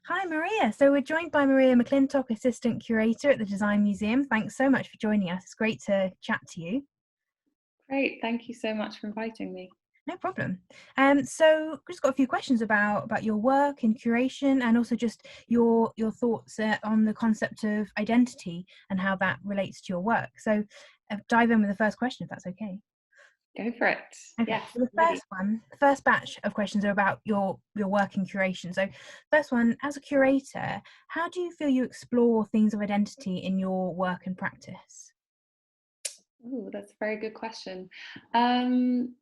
Hi, Maria. So we're joined by Maria McLintock, Assistant Curator at the Design Museum. Thanks so much for joining us. It's great to chat to you. Great, thank you so much for inviting me. No problem. So we've just got a few questions about your work in curation, and also just your thoughts on the concept of identity and how that relates to your work. So dive in with the first question, if that's okay. Go for it. Okay, Yes, so the ready. first batch of questions are about your work in curation. So first one, as a curator, how do you feel you explore themes of identity in your work and practice? Oh, that's a very good question. Um,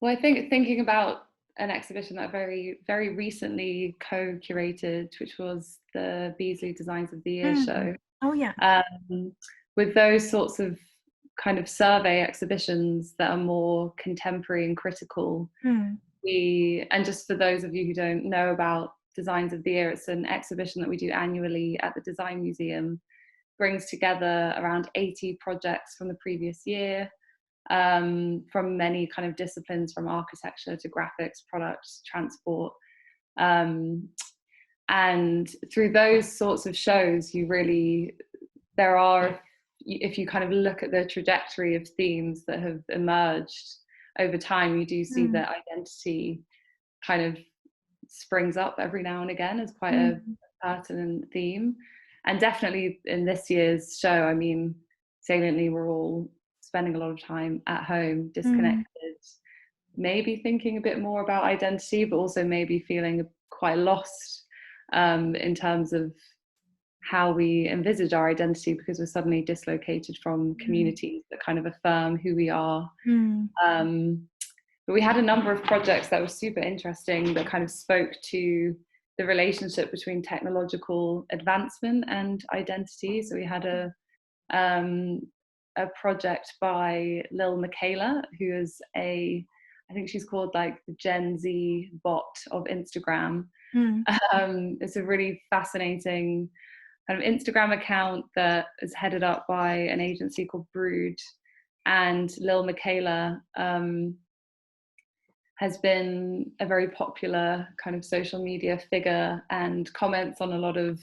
well, I think thinking about an exhibition that I very recently co-curated, which was the Beazley Designs of the Year Mm. show. Oh yeah. Um, with those sorts of kind of survey exhibitions that are more contemporary and critical, Mm. and just for those of you who don't know about Designs of the Year, it's an exhibition that we do annually at the Design Museum, brings together around 80 projects from the previous year, from many kind of disciplines, from architecture to graphics, products, transport. And through those sorts of shows, if you kind of look at the trajectory of themes that have emerged over time, you do see Mm. that identity kind of springs up every now and again as quite a Mm. pertinent theme. And definitely in this year's show, I mean, saliently, we're all spending a lot of time at home, Mm. disconnected, maybe thinking a bit more about identity, but also maybe feeling quite lost in terms of how we envisage our identity, because we're suddenly dislocated from Mm. communities that kind of affirm who we are. Mm. But we had a number of projects that were super interesting that kind of spoke to the relationship between technological advancement and identity. So we had um, a project by Lil Michaela, who is I think she's called like the Gen Z bot of Instagram. Mm. It's a really fascinating kind of Instagram account that is headed up by an agency called Brood. And Lil Michaela has been a very popular kind of social media figure and comments on a lot of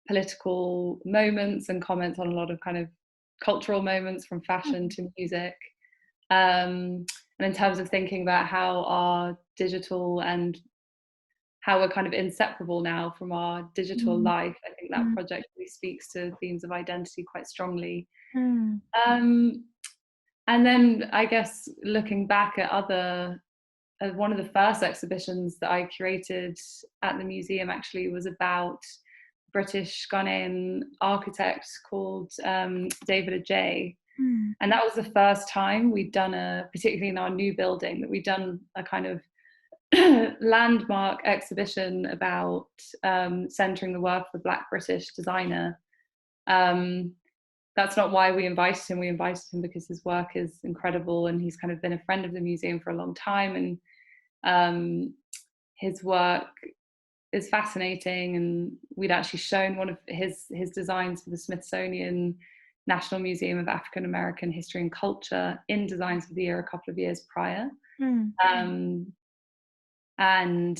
political moments and comments on a lot of kind of cultural moments, from fashion to music. And in terms of thinking about how our digital and how we're kind of inseparable now from our digital Mm. life, I think that Mm. project really speaks to themes of identity quite strongly. Mm. Um, and then I guess looking back at one of the first exhibitions that I curated at the museum actually was about British Ghanaian architect called David Ajay. Mm. And that was the first time we'd done particularly in our new building, that we'd done a kind of landmark exhibition about centering the work of a Black British designer. Um, that's not why we invited him. We invited him because his work is incredible and he's kind of been a friend of the museum for a long time. And his work is fascinating, and we'd actually shown one of his designs for the Smithsonian National Museum of African American History and Culture in Designs for the Year a couple of years prior. Mm. And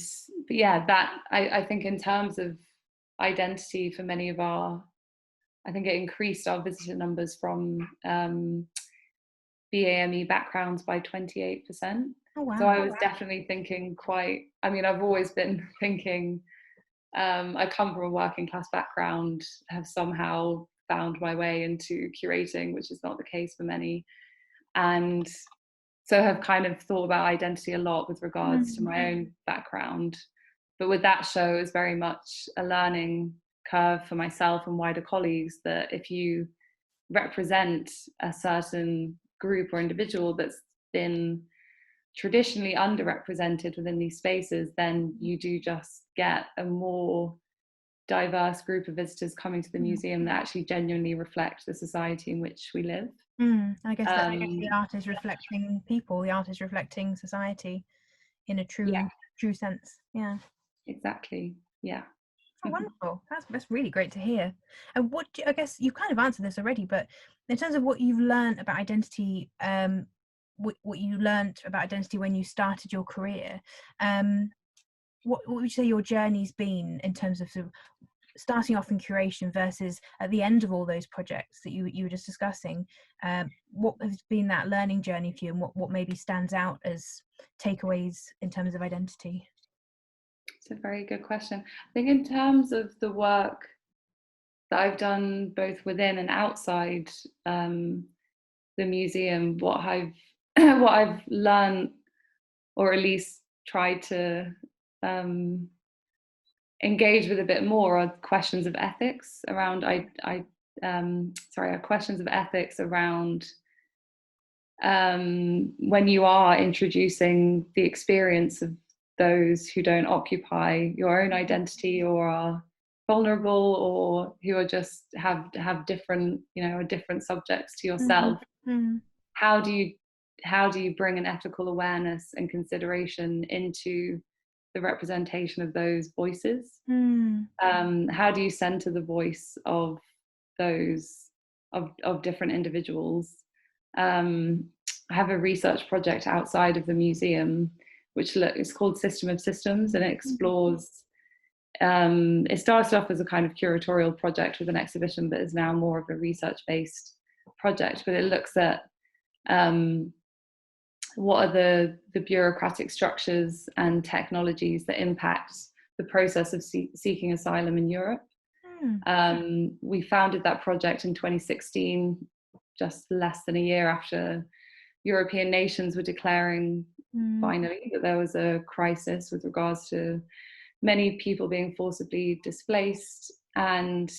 but yeah, that I think in terms of identity for many of I think it increased our visitor numbers from BAME backgrounds by 28%. Oh So wow. I was definitely thinking I mean, I've always been thinking, I come from a working class background, have somehow found my way into curating, which is not the case for many. And so have kind of thought about identity a lot with regards to Mm. my own background. But with that show, it was very much a learning curve for myself and wider colleagues, that if you represent a certain group or individual that's been traditionally underrepresented within these spaces, then you do just get a more diverse group of visitors coming to the Mm. museum that actually genuinely reflect the society in which we live. Mm. I guess that the Um, art is reflecting people. The art is reflecting society in a yeah, true sense. Yeah. exactly. Yeah. Oh, wonderful. That's really great to hear. And I guess you've kind of answered this already, but in terms of what you've learned about identity, what you learned about identity when you started your career, um, what would you say your journey's been in terms of sort of starting off in curation versus at the end of all those projects that you were just discussing? What has been that learning journey for you, and what maybe stands out as takeaways in terms of identity? It's a very good question. I think in terms of the work that I've done both within and outside the museum, what I've what I've learned, or at least tried to engage with a bit more, are questions of ethics around questions of ethics around when you are introducing the experience of those who don't occupy your own identity, or are vulnerable, or who are just have different, are different subjects to yourself. Mm-hmm. How do you bring an ethical awareness and consideration into the representation of those voices? How do you center the voice of those of different individuals? I have a research project outside of the museum which is called System of Systems, and it explores it started off as a kind of curatorial project with an exhibition, but is now more of a research-based project. But it looks at what are the bureaucratic structures and technologies that impact the process of seeking asylum in Europe. We founded that project in 2016, just less than a year after European nations were declaring finally that there was a crisis with regards to many people being forcibly displaced. And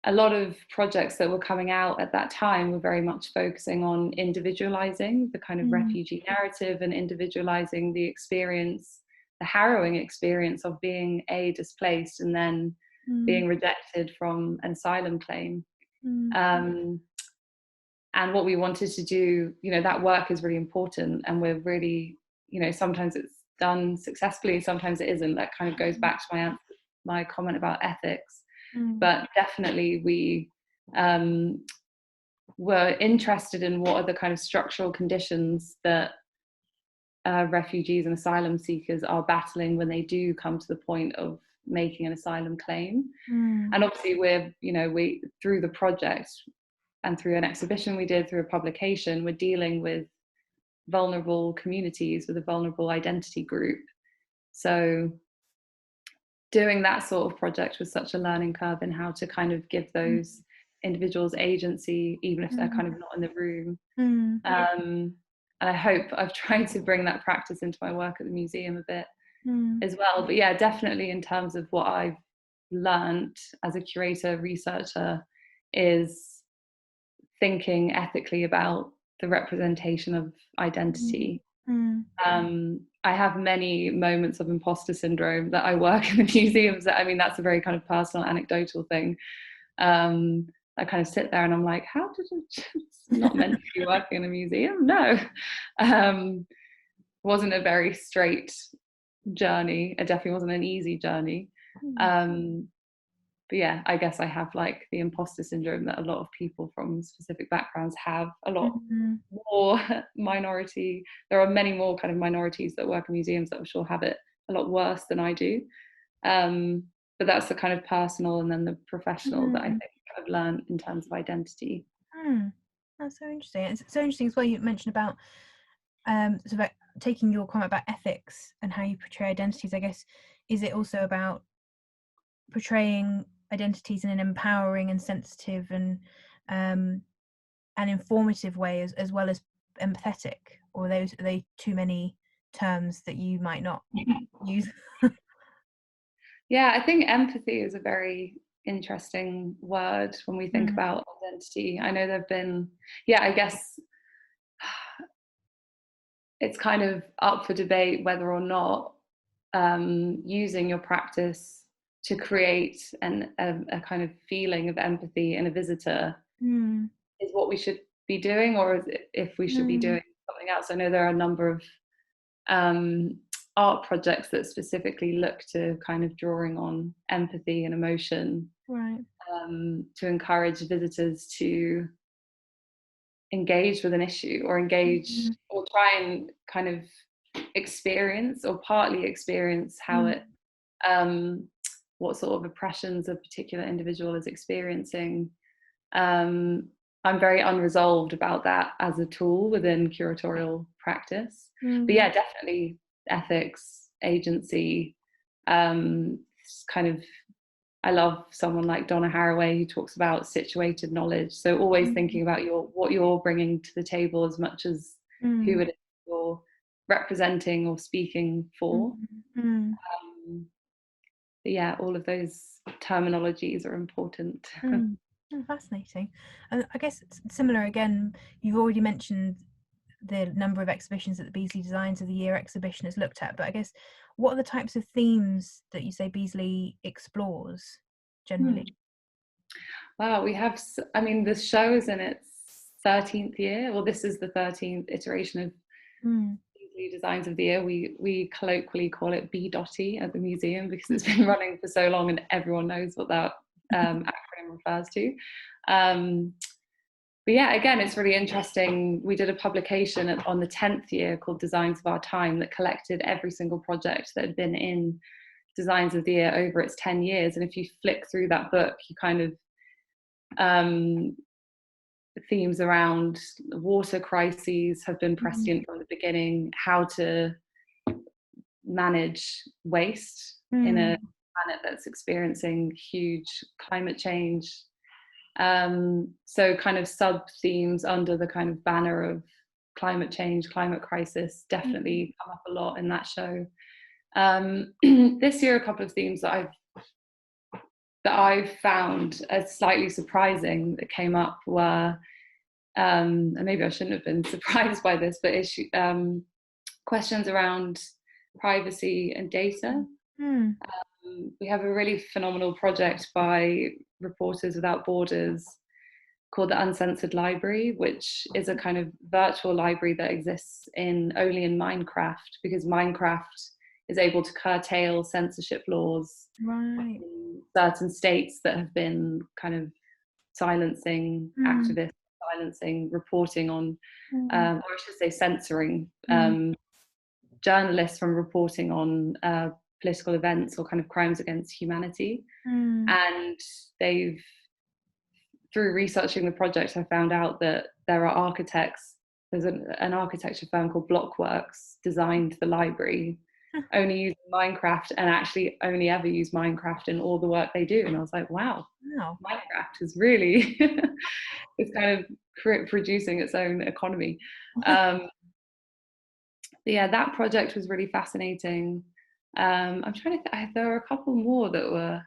a lot of projects that were coming out at that time were very much focusing on individualizing the kind of refugee narrative, and individualizing the experience, the harrowing experience of being displaced and then being rejected from an asylum claim. And what we wanted to do, that work is really important, and we're really, sometimes it's done successfully, sometimes it isn't. That kind of goes back to my comment about ethics. But definitely we were interested in what are the kind of structural conditions that refugees and asylum seekers are battling when they do come to the point of making an asylum claim. And obviously we through the project and through an exhibition we did, through a publication, we're dealing with vulnerable communities, with a vulnerable identity group. So doing that sort of project was such a learning curve in how to kind of give those individuals agency, even if they're kind of not in the room. And I hope I've tried to bring that practice into my work at the museum a bit as well. But yeah, definitely in terms of what I've learned as a curator, researcher, is thinking ethically about the representation of identity. I have many moments of imposter syndrome that I work in the museums. I mean, that's a very kind of personal, anecdotal thing. I kind of sit there and I'm like, how did it's not meant to be working in a museum? No. Wasn't a very straight journey. It definitely wasn't an easy journey. But yeah, I guess I have like the imposter syndrome that a lot of people from specific backgrounds have. A lot more minority. There are many more kind of minorities that work in museums that I'm sure have it a lot worse than I do. But that's the kind of personal and then the professional that I think I've learned in terms of identity. That's so interesting. It's so interesting as well. You mentioned about sort of taking your comment about ethics and how you portray identities. I guess, is it also about portraying identities in an empowering and sensitive and informative way, as well as empathetic, or are they too many terms that you might not use? Yeah, I think empathy is a very interesting word when we think about identity. I know there've been, I guess it's kind of up for debate whether or not using your practice to create a kind of feeling of empathy in a visitor is what we should be doing, or if we should be doing something else. I know there are a number of art projects that specifically look to kind of drawing on empathy and emotion, right, to encourage visitors to engage with an issue, or engage or try and kind of experience or partly experience how it what sort of oppressions a particular individual is experiencing. I'm very unresolved about that as a tool within curatorial practice. But yeah, definitely ethics, agency, kind of, I love someone like Donna Haraway who talks about situated knowledge. So always thinking about what you're bringing to the table as much as who it is you're representing or speaking for. But yeah, all of those terminologies are important. Fascinating. And I guess it's similar again, you've already mentioned the number of exhibitions that the Beazley Designs of the Year exhibition has looked at, but I guess what are the types of themes that you say Beazley explores generally? Wow, we have, I mean, the show is in its 13th year. Well, this is the 13th iteration of Beazley Designs of the Year. We colloquially call it B-Dotty at the museum because it's been running for so long and everyone knows what that acronym refers to. But yeah, again, it's really interesting. We did a publication on the 10th year called Designs of Our Time that collected every single project that had been in Designs of the Year over its 10 years. And if you flick through that book, you kind of themes around water crises have been prescient from the beginning, how to manage waste in a planet that's experiencing huge climate change. So kind of sub themes under the kind of banner of climate change, climate crisis definitely come up a lot in that show. This year, a couple of themes that I've found as slightly surprising that came up were, and maybe I shouldn't have been surprised by this, but questions around privacy and data. We have a really phenomenal project by Reporters Without Borders called the Uncensored Library, which is a kind of virtual library that exists only in Minecraft, because Minecraft is able to curtail censorship laws in certain states that have been kind of silencing activists, silencing reporting on, or I should say censoring journalists from reporting on political events or kind of crimes against humanity. And they've, through researching the project, I found out that there are architects, there's an architecture firm called Blockworks designed the library, only using Minecraft, and actually only ever use Minecraft in all the work they do. And I was like, wow. Minecraft is really, it's kind of producing its own economy. Yeah, that project was really fascinating. I'm trying to think, there were a couple more that were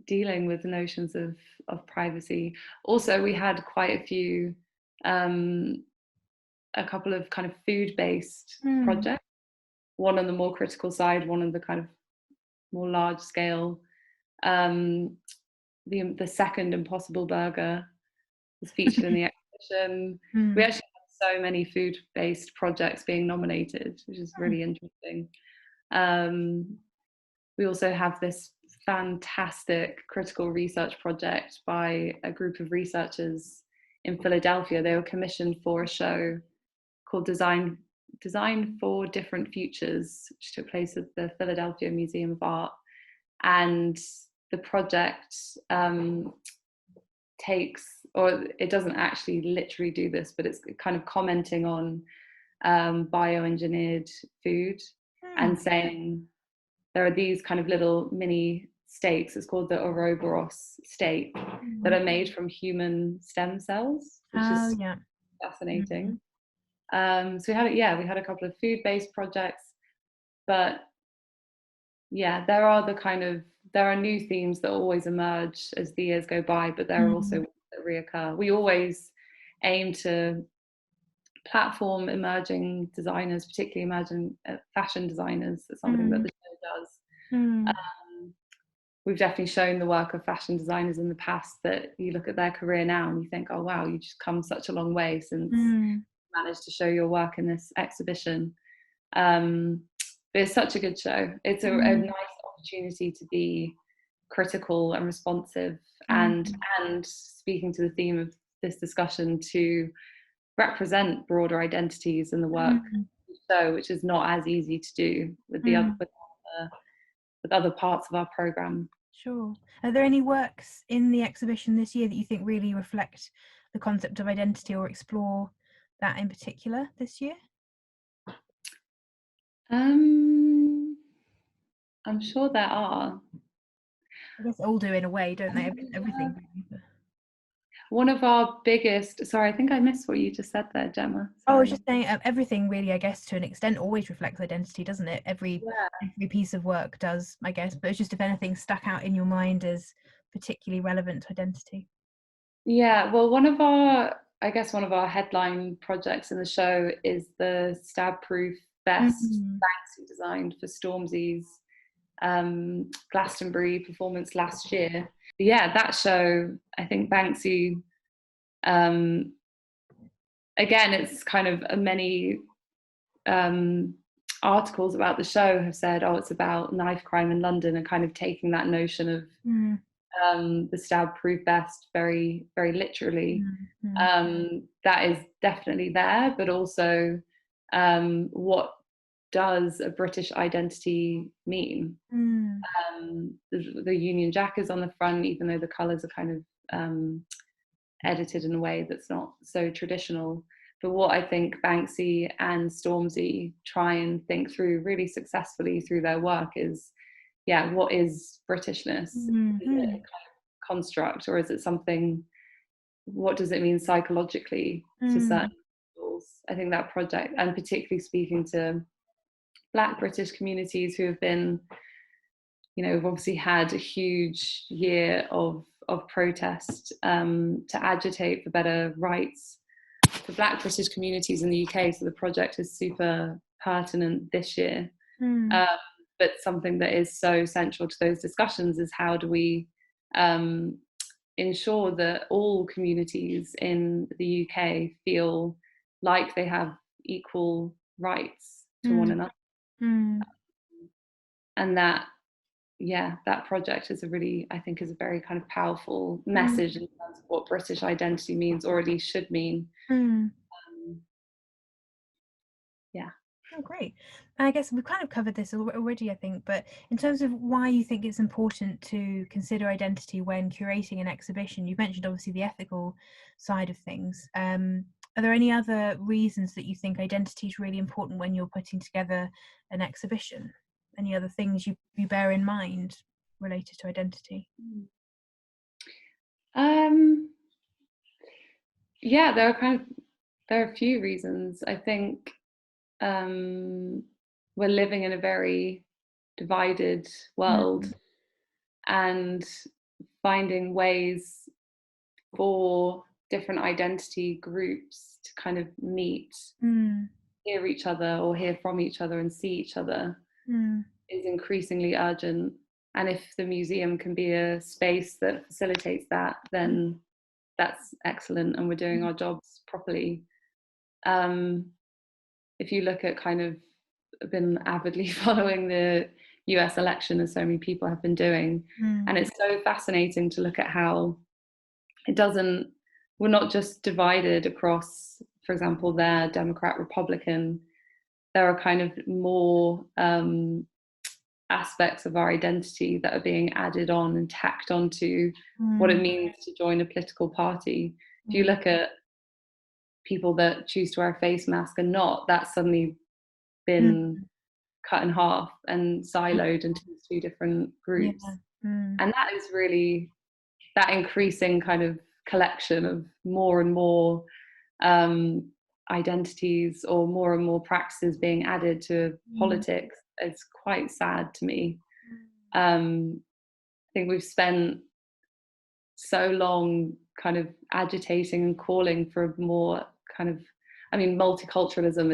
dealing with the notions of privacy. Also, we had quite a few, a couple of kind of food-based projects, one on the more critical side, one on the kind of more large scale. The second Impossible Burger was featured in the exhibition. We actually had so many food-based projects being nominated, which is really interesting. We also have this fantastic critical research project by a group of researchers in Philadelphia. They were commissioned for a show called Design for Different Futures, which took place at the Philadelphia Museum of Art. And the project takes, or it doesn't actually literally do this, but it's kind of commenting on bioengineered food and saying there are these kind of little mini steaks, it's called the Ouroboros steak, that are made from human stem cells, which is fascinating. So we had a couple of food-based projects, but yeah, there are new themes that always emerge as the years go by, but there are also ones that reoccur. We always aim to platform emerging designers, particularly emerging fashion designers. That's something that the show does. We've definitely shown the work of fashion designers in the past that you look at their career now and you think, oh wow, you've just come such a long way since you managed to show your work in this exhibition. But it's such a good show. It's a nice opportunity to be critical and responsive and speaking to the theme of this discussion, to represent broader identities in the work Mm, so, which is not as easy to do with the other mm, with other parts of our program. sure. Are there any works in the exhibition this year that you think really reflect the concept of identity or explore that in particular this year? I'm sure there are. I guess all do in a way, don't they? Yeah. Everything really. One of our biggest, sorry, I think I missed what you just said there, Gemma. Oh, I was Sorry. just saying, everything really, I guess, to an extent, always reflects identity, doesn't it? Yeah. Every piece of work does, I guess. But it's just if anything stuck out in your mind as particularly relevant to identity. Yeah, well, I guess one of our headline projects in the show is the stab-proof vest Mm, Banksy designed for Stormzy's Glastonbury performance last year. But yeah, that show, I think Banksy, um, again, it's kind of many articles about the show have said, oh, it's about knife crime in London, and kind of taking that notion of mm, the stab-proof vest very, very literally. mm, mm, That is definitely there, but also what does a British identity mean? mm, The Union Jack is on the front, even though the colours are kind of edited in a way that's not so traditional. But what I think Banksy and Stormzy try and think through really successfully through their work is, yeah, what is Britishness? mm, Is it a mm, kind of construct, or is it something, what does it mean psychologically to mm, certain people? I think that project, and particularly speaking to Black British communities who have been, we've obviously had a huge year of protest to agitate for better rights for Black British communities in the UK. So the project is super pertinent this year. mm, Um, but something that is so central to those discussions is how do we ensure that all communities in the UK feel like they have equal rights to one mm, another, mm, and that, yeah, that project is I think is a very kind of powerful mm, message in terms of what British identity means, or at least should mean. mm. um, yeah. Oh, great. I guess we've kind of covered this already, I think, but in terms of why you think it's important to consider identity when curating an exhibition, you've mentioned obviously the ethical side of things. Are there any other reasons that you think identity is really important when you're putting together an exhibition? Any other things you bear in mind related to identity? um, yeah, there are a few reasons. I think um, we're living in a very divided world, Mm, and finding ways for different identity groups to kind of meet, mm, hear each other or hear from each other and see each other mm, is increasingly urgent. And if the museum can be a space that facilitates that, then that's excellent and we're doing our jobs properly. Um, if you look at kind of been avidly following the US election, as so many people have been doing, mm, and it's so fascinating to look at how it doesn't, we're not just divided across, for example, their Democrat, Republican. There are kind of more aspects of our identity that are being added on and tacked onto what it mm, means to join a political party. If you mm, look at people that choose to wear a face mask and not, that's suddenly mm, been cut in half and siloed into two different yeah. groups. Mm, And that is really that increasing kind of collection of more and more um, identities or more and more practices being added to mm, politics is quite sad to me. I think we've spent so long kind of agitating and calling for a more kind of, I mean, multiculturalism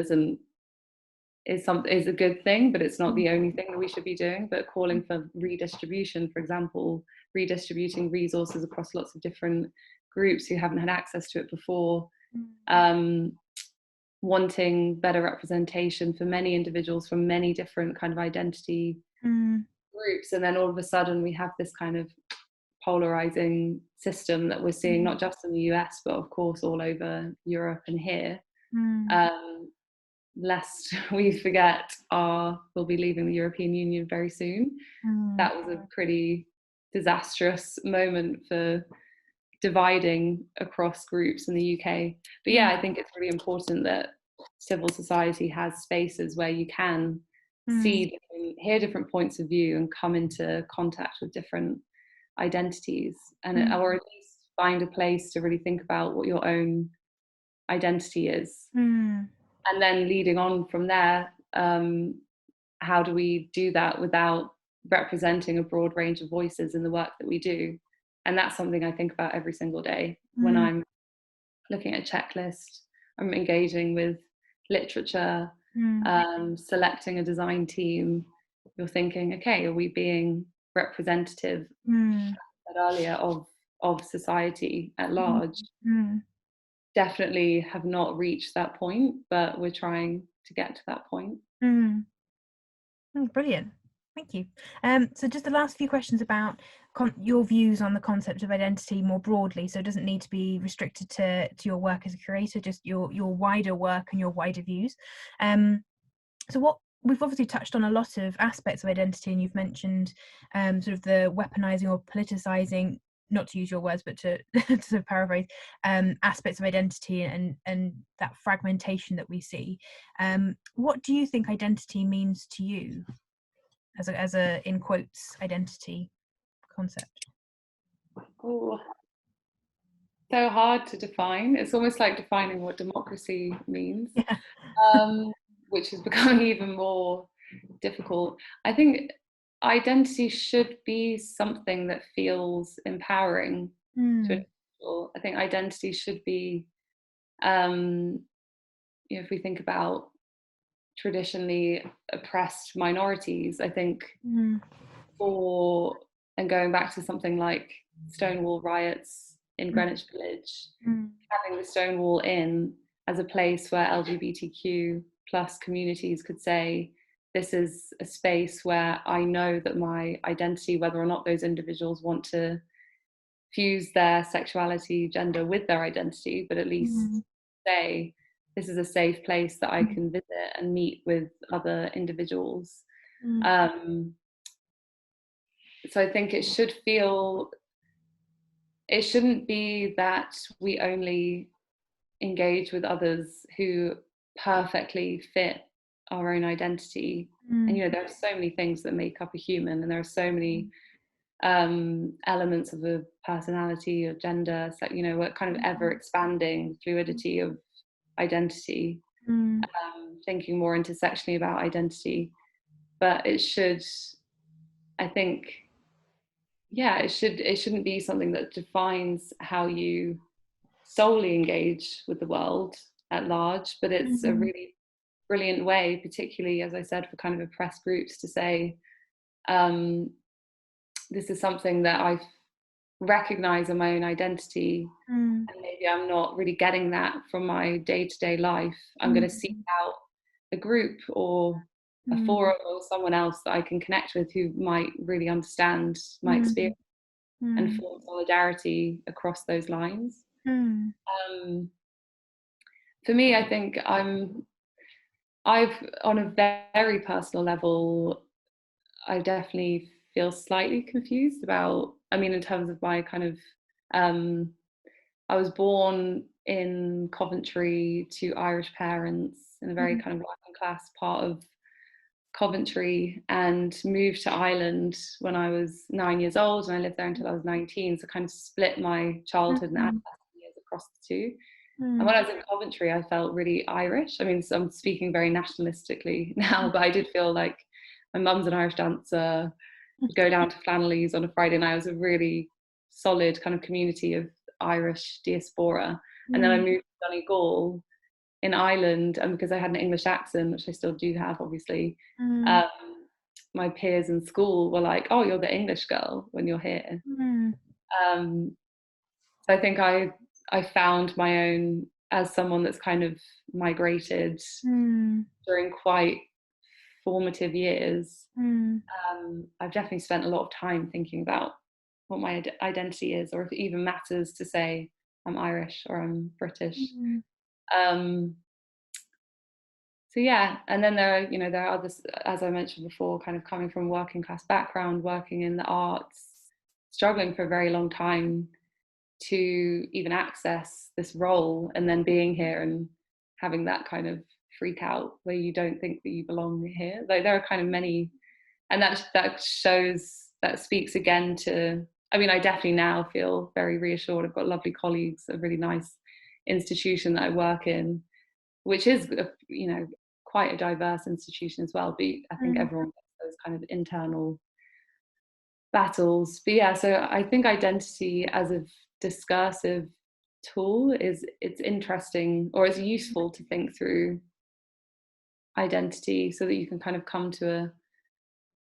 is a good thing, but it's not mm, the only thing that we should be doing. But calling for redistribution, for example, redistributing resources across lots of different groups who haven't had access to it before, mm, um, wanting better representation for many individuals from many different kind of identity mm, groups, and then all of a sudden we have this kind of polarizing system that we're seeing, not just in the US, but of course all over Europe and here. Lest we forget, we'll be leaving the European Union very soon. That was a pretty disastrous moment for dividing across groups in the UK. But yeah, I think it's really important that civil society has spaces where you can see, hear different points of view and come into contact with different identities, and or at least find a place to really think about what your own identity is. And then leading on from there, how do we do that without representing a broad range of voices in the work that we do? And that's something I think about every single day when I'm looking at a checklist, I'm engaging with literature, selecting a design team. You're thinking, okay, are we being representative, I said earlier, of society at large? Definitely have not reached that point, but we're trying to get to that point. Brilliant, thank you. So just the last few questions about your views on the concept of identity more broadly. So it doesn't need to be restricted to your work as a curator, just your wider work and your wider views. So what we've obviously touched on a lot of aspects of identity, and you've mentioned sort of the weaponizing or politicizing, not to use your words, but to sort of paraphrase, aspects of identity and that fragmentation that we see. What do you think identity means to you as a in quotes identity concept? Oh, so hard to define. It's almost like defining what democracy means, which is becoming even more difficult. I think identity should be something that feels empowering to individual. I think identity should be, if we think about traditionally oppressed minorities, I think and going back to something like Stonewall riots in Greenwich Village, having the Stonewall Inn as a place where LGBTQ plus communities could say, this is a space where I know that my identity, whether or not those individuals want to fuse their sexuality, gender with their identity, but at least say, this is a safe place that I can visit and meet with other individuals. So I think it shouldn't be that we only engage with others who perfectly fit our own identity. And there are so many things that make up a human, and there are so many elements of a personality or gender, so we're kind of ever expanding fluidity of identity, thinking more intersectionally about identity. But it should, I think, it shouldn't be something that defines how you solely engage with the world at large, but it's a really brilliant way, particularly, as I said, for kind of oppressed groups to say, this is something that I recognize in my own identity, and maybe I'm not really getting that from my day-to-day life. I'm going to seek out a group or a forum or someone else that I can connect with who might really understand my experience and form solidarity across those lines. For me, I think I've on a very personal level, I definitely feel slightly confused about, in terms of my kind of, I was born in Coventry to Irish parents in a very kind of working class part of Coventry, and moved to Ireland when I was 9 years old, and I lived there until I was 19, so kind of split my childhood and adolescent years across the two. And when I was in Coventry, I felt really Irish. So I'm speaking very nationalistically now, but I did feel like my mum's an Irish dancer, go down to Flannelly's on a Friday night. It was a really solid kind of community of Irish diaspora. And then I moved to Donegal in Ireland, and because I had an English accent, which I still do have, obviously, my peers in school were like, oh, you're the English girl when you're here. So I think I found my own, as someone that's kind of migrated during quite formative years. I've definitely spent a lot of time thinking about what my identity is, or if it even matters to say I'm Irish or I'm British. Mm. Um, so yeah, and then there are others, as I mentioned before, kind of coming from a working class background, working in the arts, struggling for a very long time to even access this role, and then being here and having that kind of freak out where you don't think that you belong here. Like there are kind of many, and that speaks again to, I mean, I definitely now feel very reassured. I've got lovely colleagues, a really nice institution that I work in, which is, quite a diverse institution as well. But I think Mm. everyone gets those kind of internal battles. But yeah, so I think identity as a discursive tool it's interesting, or it's useful to think through identity so that you can kind of come to a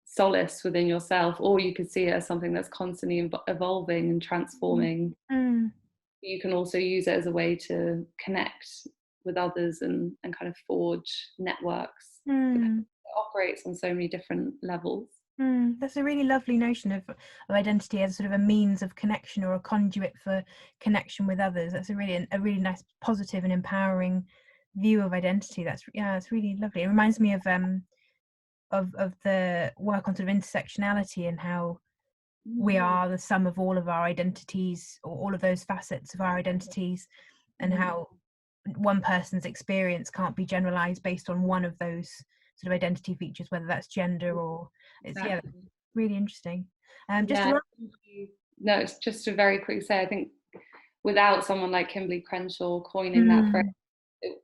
solace within yourself, or you could see it as something that's constantly evolving and transforming. Mm. You can also use it as a way to connect with others and kind of forge networks, because Mm. it operates on so many different levels. Mm. That's a really lovely notion of identity as sort of a means of connection or a conduit for connection with others. That's a really nice, positive, and empowering view of identity. It's really lovely. It reminds me of the work on sort of intersectionality and how we Mm. are the sum of all of our identities, or all of those facets of our identities, and Mm. how one person's experience can't be generalized based on one of those sort of identity features, whether that's gender or it's Exactly. really interesting. Just Yeah. around. No, it's just to very quickly say, I think without someone like Kimberly Crenshaw coining that phrase, Mm.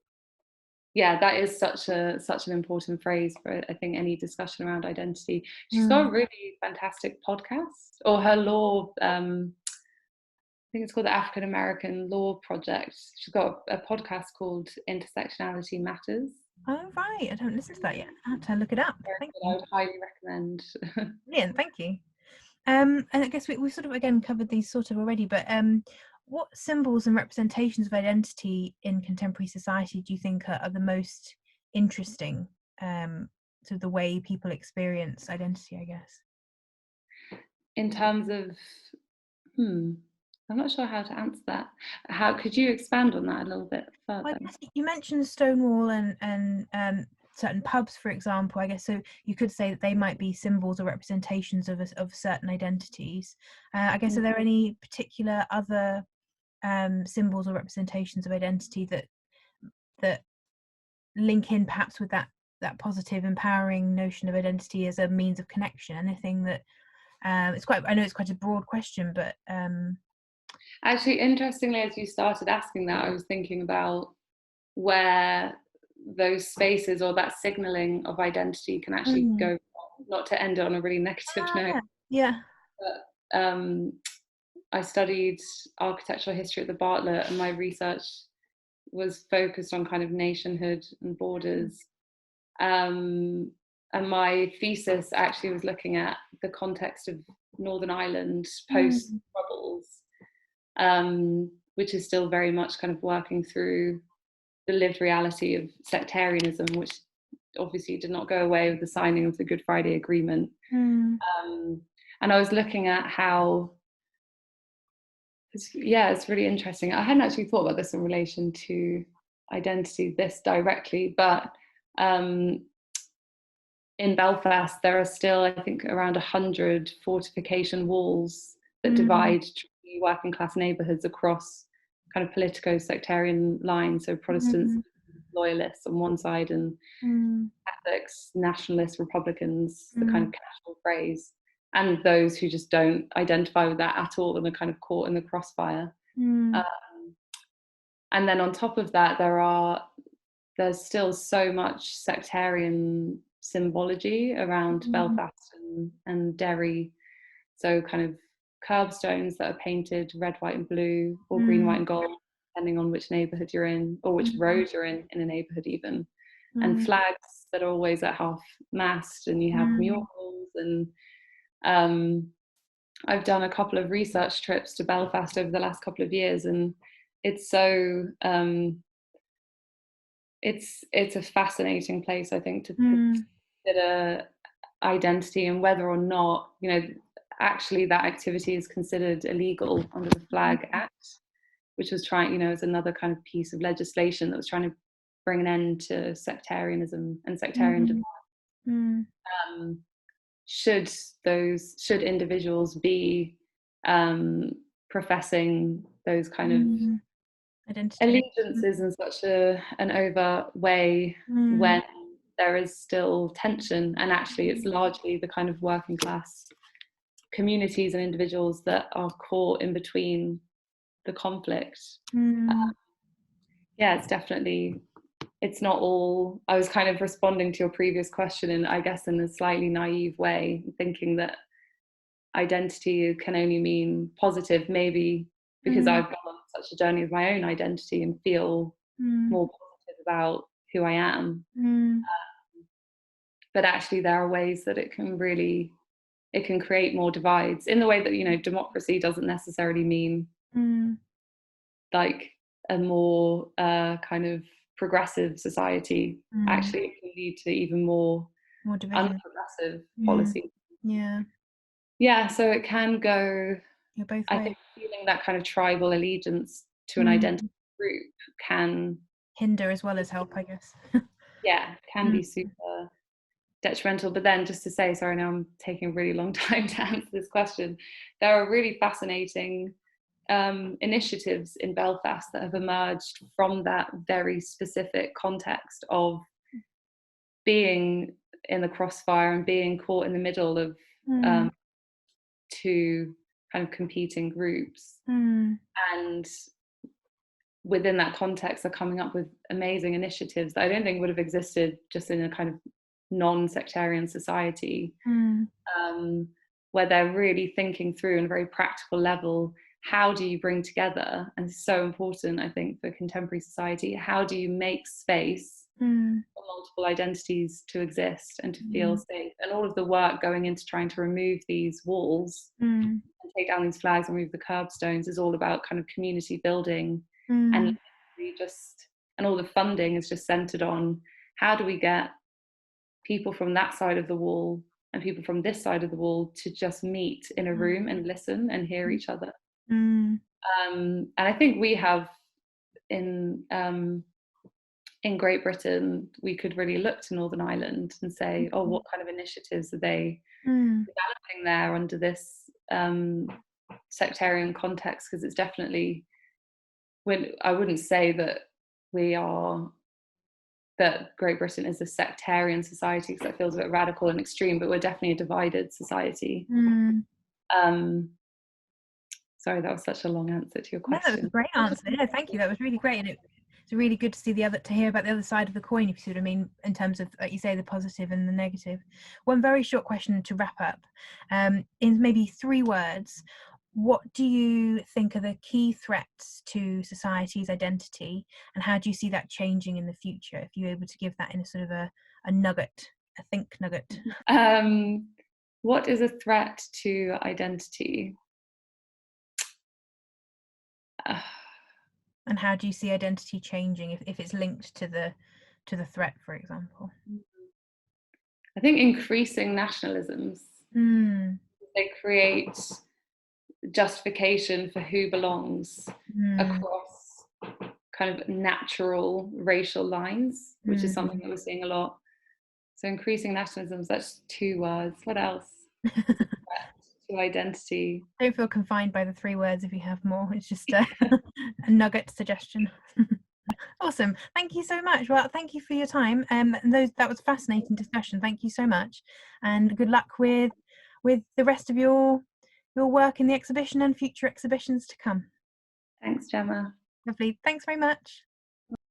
yeah, that is such an important phrase for, I think, any discussion around identity. She's got Mm. a really fantastic podcast, or her law. I think it's called the African American Law Project. She's got a podcast called Intersectionality Matters. Oh, right, I don't listen to that yet. I have to look it up. Very Thank good. I you. would highly recommend. Brilliant, thank you. And I guess we sort of again covered these sort of already, but what symbols and representations of identity in contemporary society do you think are the most interesting to the way people experience identity, I guess? In terms of, I'm not sure how to answer that. How could you expand on that a little bit Well, further? I guess you mentioned Stonewall and certain pubs, for example. I guess so. You could say that they might be symbols or representations of certain identities. I guess, Mm. are there any particular other symbols or representations of identity that link in perhaps with that positive, empowering notion of identity as a means of connection? Anything that I know it's quite a broad question, but Actually, interestingly, as you started asking that, I was thinking about where those spaces or that signaling of identity can actually go mm, wrong. Not to end it on a really negative note, yeah, yeah. but I studied architectural history at the Bartlett, and my research was focused on kind of nationhood and borders. Um, and my thesis actually was looking at the context of Northern Ireland post Mm, Troubles, which is still very much kind of working through the lived reality of sectarianism, which obviously did not go away with the signing of the Good Friday Agreement. mm, Um, and I was looking at how, it's really interesting. I hadn't actually thought about this in relation to identity this directly, but um, in Belfast, there are still, I think, around 100 fortification walls that mm, divide working class neighbourhoods across kind of politico-sectarian lines. So Protestants, mm, loyalists on one side, and mm, Catholics, nationalists, Republicans, the kind of mm, casual phrase, and those who just don't identify with that at all and are kind of caught in the crossfire. mm, Um, and then on top of that, there's still so much sectarian symbology around mm, Belfast and Derry. So kind of curbstones that are painted red, white, and blue, or green, white, mm, and gold, depending on which neighbourhood you're in, or which mm, road you're in a neighbourhood even. And mm, flags that are always at half mast, and you have mm, murals. And um, I've done a couple of research trips to Belfast over the last couple of years, and it's so it's a fascinating place, I think, to mm, consider identity, and whether or not, actually that activity is considered illegal under the Flag Act, which was trying, as another kind of piece of legislation that was trying to bring an end to sectarianism and sectarian Mm. debate. Mm. Should individuals be professing those kind of Identity. allegiances in such an overt way Mm. when there is still tension, and actually it's largely the kind of working class communities and individuals that are caught in between the conflict. Mm. Yeah, it's not all. I was kind of responding to your previous question, and I guess in a slightly naive way, thinking that identity can only mean positive, maybe because Mm. I've gone on such a journey of my own identity and feel Mm. more positive about who I am. Mm. But actually there are ways that it can create more divides, in the way that democracy doesn't necessarily mean Mm. like a more kind of progressive society. Mm. Actually it can lead to even more More division. unprogressive Mm. policy. Yeah, Yeah, so it can go, you're both I ways. think feeling that kind of tribal allegiance to an Mm. identity group can, Hinder as well as help, I guess. yeah, can Mm. be super detrimental. But then, just to say, sorry, now I'm taking a really long time to answer this question. There are really fascinating initiatives in Belfast that have emerged from that very specific context of being in the crossfire and being caught in the middle of Mm. two kind of competing groups. Mm. And within that context, are coming up with amazing initiatives that I don't think would have existed just in a kind of non-sectarian society, Mm. where they're really thinking through on a very practical level, how do you bring together, and it's so important, I think, for contemporary society, how do you make space Mm. for multiple identities to exist and to feel Mm. safe, and all of the work going into trying to remove these walls Mm. and take down these flags and remove the curbstones is all about kind of community building. And Mm. and all the funding is just centered on how do we get people from that side of the wall and people from this side of the wall to just meet in a room and listen and hear each other. Mm. And I think we have in Great Britain, we could really look to Northern Ireland and say, oh, what kind of initiatives are they Mm. developing there under this sectarian context? Because it's definitely, I wouldn't say that Great Britain is a sectarian society, because that feels a bit radical and extreme, but we're definitely a divided society. Mm. Um, sorry, that was such a long answer to your No, that was a question. great answer. No, thank you. That was really great, and it's really good to see to hear about the other side of the coin, if you see what I mean, in terms of, like you say, the positive and the negative. One very short question to wrap up. In maybe 3 words, what do you think are the key threats to society's identity, and how do you see that changing in the future? If you're able to give that in a sort of a nugget, a think nugget. What is a threat to identity? And how do you see identity changing if it's linked to the threat, for example? I think increasing nationalisms. Mm. They create justification for who belongs across kind of natural racial lines, which is something that we're seeing a lot. So increasing nationalisms, that's 2 words. What else? To identity. Don't feel confined by the 3 words if you have more. It's just a nugget suggestion. Awesome. Thank you so much. Well, thank you for your time. That was a fascinating discussion. Thank you so much, and good luck with the rest of your work in the exhibition and future exhibitions to come. Thanks, Gemma. Lovely. Thanks very much.